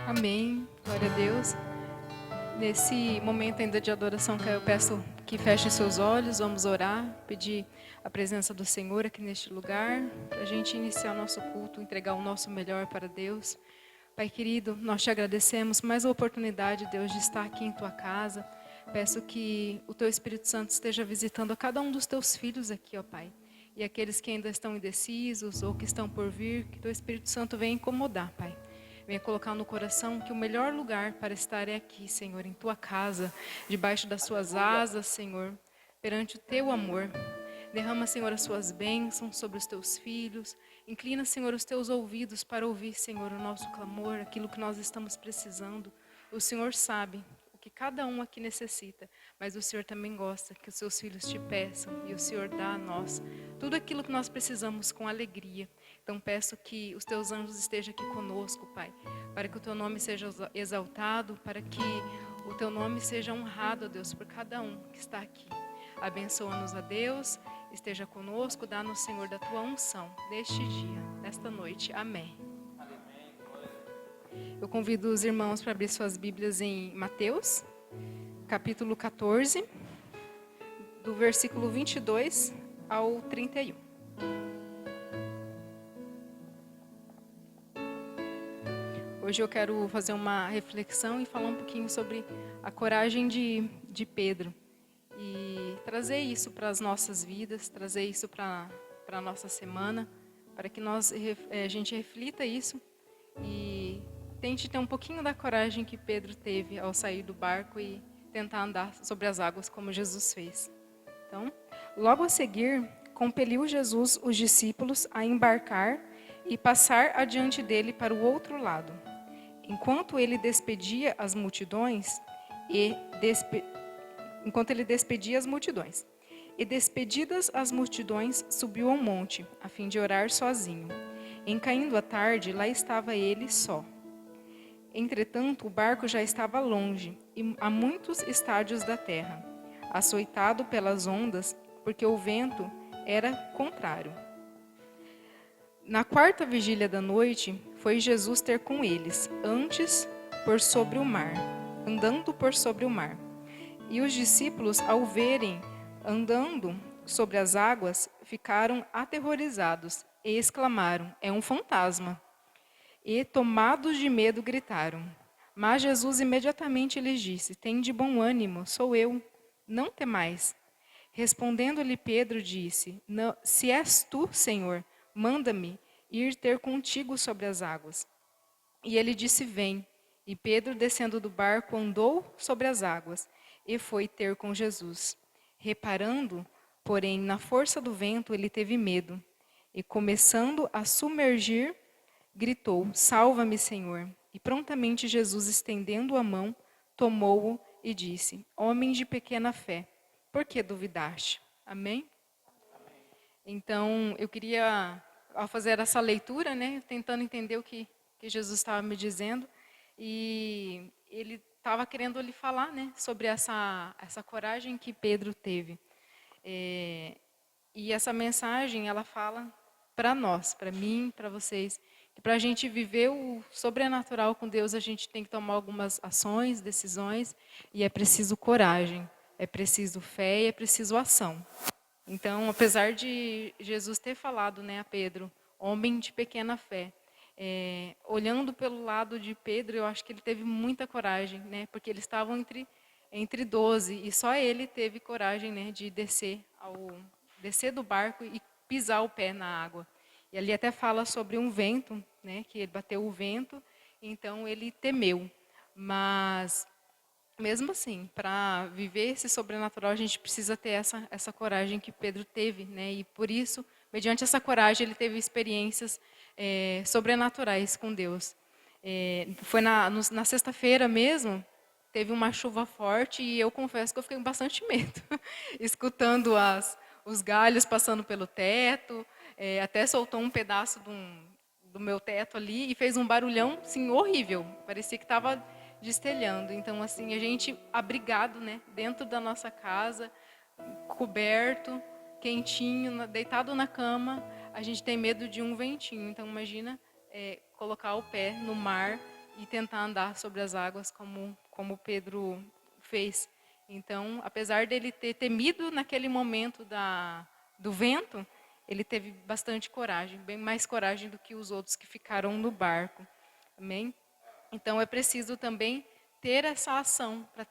Amém, glória a Deus. Nesse momento ainda de adoração, que eu peço que feche seus olhos, vamos orar, pedir a presença do Senhor aqui neste lugar, para a gente iniciar o nosso culto, entregar o nosso melhor para Deus. Pai querido, nós te agradecemos mais a oportunidade, Deus, de estar aqui em tua casa. Peço que o teu Espírito Santo esteja visitando a cada um dos teus filhos aqui, ó Pai. E aqueles que ainda estão indecisos ou que estão por vir, que teu Espírito Santo venha incomodar, Pai. Venha colocar no coração que o melhor lugar para estar é aqui, Senhor, em tua casa, debaixo das suas asas, Senhor, perante o teu amor. Derrama, Senhor, as suas bênçãos sobre os teus filhos. Inclina, Senhor, os teus ouvidos para ouvir, Senhor, o nosso clamor, aquilo que nós estamos precisando. O Senhor sabe o que cada um aqui necessita, mas o Senhor também gosta que os seus filhos te peçam e o Senhor dá a nós tudo aquilo que nós precisamos com alegria. Então peço que os teus anjos estejam aqui conosco, Pai, para que o teu nome seja exaltado, para que o teu nome seja honrado, ó Deus, por cada um que está aqui. Abençoa-nos, a Deus, esteja conosco, dá-nos, Senhor, da tua unção, neste dia, nesta noite. Amém. Eu convido os irmãos para abrir suas Bíblias em Mateus, capítulo 14, do versículo 22 ao 31. Hoje eu quero fazer uma reflexão e falar um pouquinho sobre a coragem de Pedro. E trazer isso para as nossas vidas, trazer isso para a nossa semana, para que a gente reflita isso e tente ter um pouquinho da coragem que Pedro teve ao sair do barco e tentar andar sobre as águas como Jesus fez. Então, logo a seguir, compeliu Jesus os discípulos a embarcar e passar adiante dele para o outro lado. Enquanto ele despedia as multidões, e despedidas as multidões, subiu ao monte, a fim de orar sozinho. Em caindo a tarde, lá estava ele só. Entretanto, o barco já estava longe, e a muitos estádios da terra, açoitado pelas ondas, porque o vento era contrário. Na quarta vigília da noite, foi Jesus ter com eles, andando por sobre o mar. E os discípulos, ao verem andando sobre as águas, ficaram aterrorizados e exclamaram: "É um fantasma!" E, tomados de medo, gritaram. Mas Jesus imediatamente lhes disse: "Tende bom ânimo, sou eu, não temais." Respondendo-lhe Pedro, disse: "Se és tu, Senhor, manda-me ir ter contigo sobre as águas." E ele disse: "Vem." E Pedro, descendo do barco, andou sobre as águas e foi ter com Jesus. Reparando, porém, na força do vento, ele teve medo. E começando a submergir, gritou: "Salva-me, Senhor." E prontamente Jesus, estendendo a mão, tomou-o e disse: "Homem de pequena fé, por que duvidaste?" Amém? Então, eu queria, ao fazer essa leitura, tentando entender o que Jesus estava me dizendo, e ele estava querendo lhe falar, sobre essa coragem que Pedro teve. E essa mensagem, ela fala para nós, para mim, para vocês, que para a gente viver o sobrenatural com Deus, a gente tem que tomar algumas ações, decisões, e é preciso coragem, é preciso fé e é preciso ação. Então, apesar de Jesus ter falado, a Pedro, homem de pequena fé, olhando pelo lado de Pedro, eu acho que ele teve muita coragem, porque eles estavam entre 12 e só ele teve coragem, de descer do barco e pisar o pé na água. E ali até fala sobre um vento, que ele bateu o vento, então ele temeu. Mas mesmo assim, para viver esse sobrenatural, a gente precisa ter essa coragem que Pedro teve, E por isso, mediante essa coragem, ele teve experiências sobrenaturais com Deus. Foi na sexta-feira mesmo, teve uma chuva forte e eu confesso que eu fiquei com bastante medo, escutando os galhos passando pelo teto, até soltou um pedaço do meu teto ali e fez um barulhão, assim, horrível. Parecia que estava destelhando. Então, assim, a gente abrigado, dentro da nossa casa, coberto, quentinho, deitado na cama, a gente tem medo de um ventinho. Então, imagina colocar o pé no mar e tentar andar sobre as águas como Pedro fez. Então, apesar dele ter temido naquele momento do vento, ele teve bastante coragem, bem mais coragem do que os outros que ficaram no barco. Amém? Então, é preciso também ter essa ação para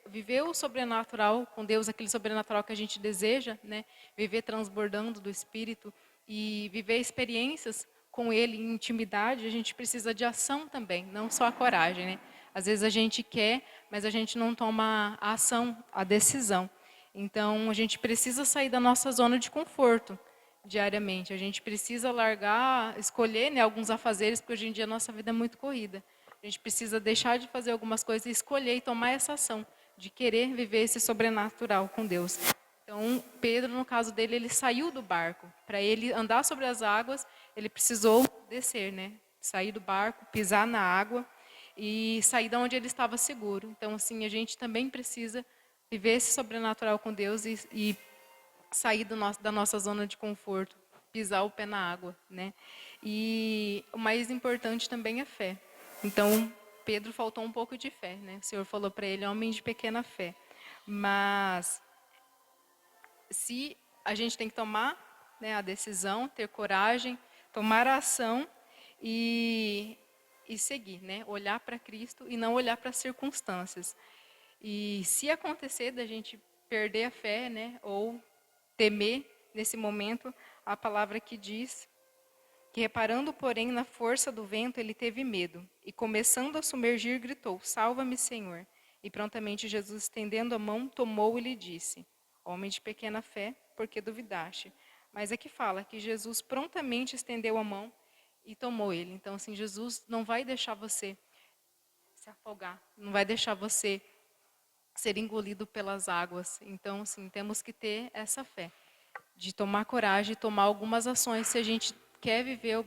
viver o sobrenatural com Deus, aquele sobrenatural que a gente deseja, né? Viver transbordando do Espírito e viver experiências com Ele em intimidade. A gente precisa de ação também, não só a coragem, né? Às vezes a gente quer, mas a gente não toma a ação, a decisão. Então, a gente precisa sair da nossa zona de conforto diariamente. A gente precisa largar, escolher, né, alguns afazeres, porque hoje em dia a nossa vida é muito corrida. A gente precisa deixar de fazer algumas coisas e escolher e tomar essa ação de querer viver esse sobrenatural com Deus. Então, Pedro, no caso dele, ele saiu do barco. Para ele andar sobre as águas, ele precisou descer, né? Sair do barco, pisar na água e sair de onde ele estava seguro. Então, assim, a gente também precisa viver esse sobrenatural com Deus e sair da nossa zona de conforto, pisar o pé na água, né? E o mais importante também é fé. Então, Pedro faltou um pouco de fé, né? O Senhor falou para ele, homem de pequena fé. Mas se a gente tem que tomar, né, a decisão, ter coragem, tomar a ação e seguir, né? Olhar para Cristo e não olhar para as circunstâncias. E se acontecer da gente perder a fé, né, ou temer nesse momento, a palavra que diz que, reparando, porém, na força do vento, ele teve medo e, começando a submergir, gritou: Salva-me, Senhor! E prontamente Jesus, estendendo a mão, tomou e lhe disse: Homem de pequena fé, por que duvidaste? Mas aqui fala que Jesus prontamente estendeu a mão e tomou ele. Então, assim, Jesus não vai deixar você se afogar, não vai deixar você ser engolido pelas águas. Então, assim, temos que ter essa fé de tomar coragem e tomar algumas ações se a gente quer viver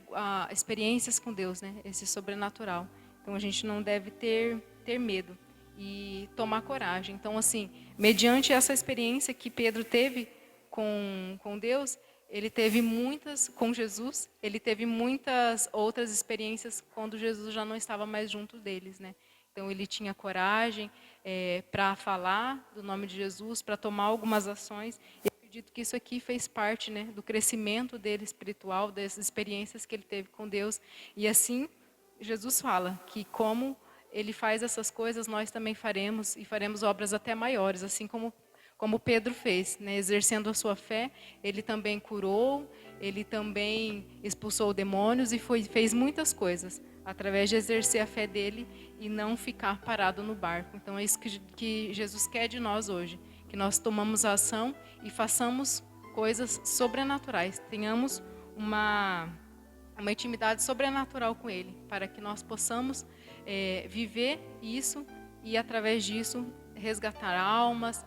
experiências com Deus, né? Esse sobrenatural. Então, a gente não deve ter medo e tomar coragem. Então, assim, mediante essa experiência que Pedro teve com Deus, ele teve muitas, com Jesus, ele teve muitas outras experiências quando Jesus já não estava mais junto deles, né? Então, ele tinha coragem para falar do nome de Jesus, para tomar algumas ações. E eu acredito que isso aqui fez parte, né, do crescimento dele espiritual, das experiências que ele teve com Deus. E assim, Jesus fala que como ele faz essas coisas, nós também faremos, e faremos obras até maiores, assim como Pedro fez, né, exercendo a sua fé. Ele também curou, ele também expulsou demônios e fez muitas coisas através de exercer a fé dele e não ficar parado no barco. Então é isso que Jesus quer de nós hoje, que nós tomamos a ação e façamos coisas sobrenaturais, tenhamos uma intimidade sobrenatural com Ele, para que nós possamos viver isso e através disso resgatar almas,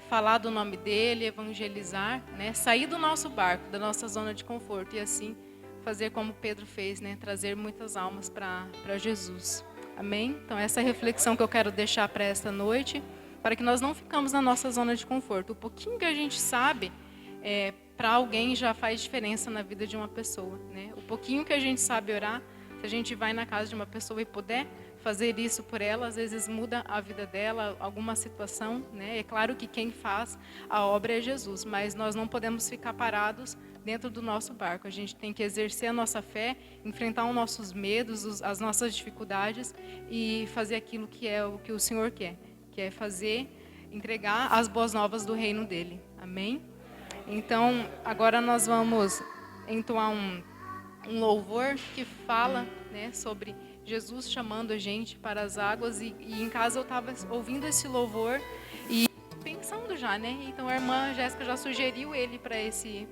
falar do nome dEle, evangelizar, né? Sair do nosso barco, da nossa zona de conforto e assim fazer como Pedro fez, né? Trazer muitas almas para Jesus. Amém? Então essa é a reflexão que eu quero deixar para esta noite, para que nós não ficamos na nossa zona de conforto. O pouquinho que a gente sabe, para alguém já faz diferença na vida de uma pessoa, né? O pouquinho que a gente sabe orar, se a gente vai na casa de uma pessoa e puder fazer isso por ela, às vezes muda a vida dela, alguma situação, né? É claro que quem faz a obra é Jesus, mas nós não podemos ficar parados dentro do nosso barco. A gente tem que exercer a nossa fé, enfrentar os nossos medos, as nossas dificuldades e fazer aquilo que é o que o Senhor quer, que é entregar as boas novas do reino dele. Amém? Então, agora nós vamos entoar um louvor que fala, né, sobre Jesus chamando a gente para as águas. E em casa eu estava ouvindo esse louvor e pensando já, né? Então a irmã Jéssica já sugeriu ele para esse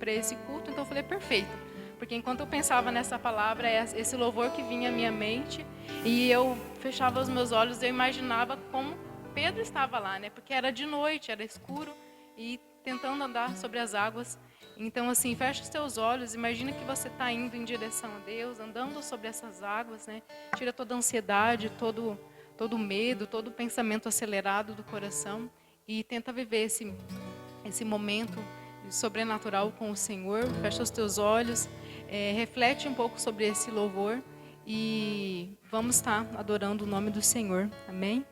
culto, então eu falei, perfeito. Porque enquanto eu pensava nessa palavra, esse louvor que vinha à minha mente, e eu fechava os meus olhos e eu imaginava como Pedro estava lá, né? Porque era de noite, era escuro, e tentando andar sobre as águas. Então, assim, fecha os teus olhos, imagina que você está indo em direção a Deus, andando sobre essas águas, né? Tira toda a ansiedade, todo medo, todo pensamento acelerado do coração e tenta viver esse momento sobrenatural com o Senhor. Fecha os teus olhos, reflete um pouco sobre esse louvor e vamos estar adorando o nome do Senhor. Amém?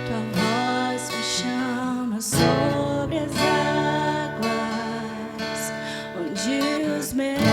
Tua voz me chama sobre as águas, onde os meus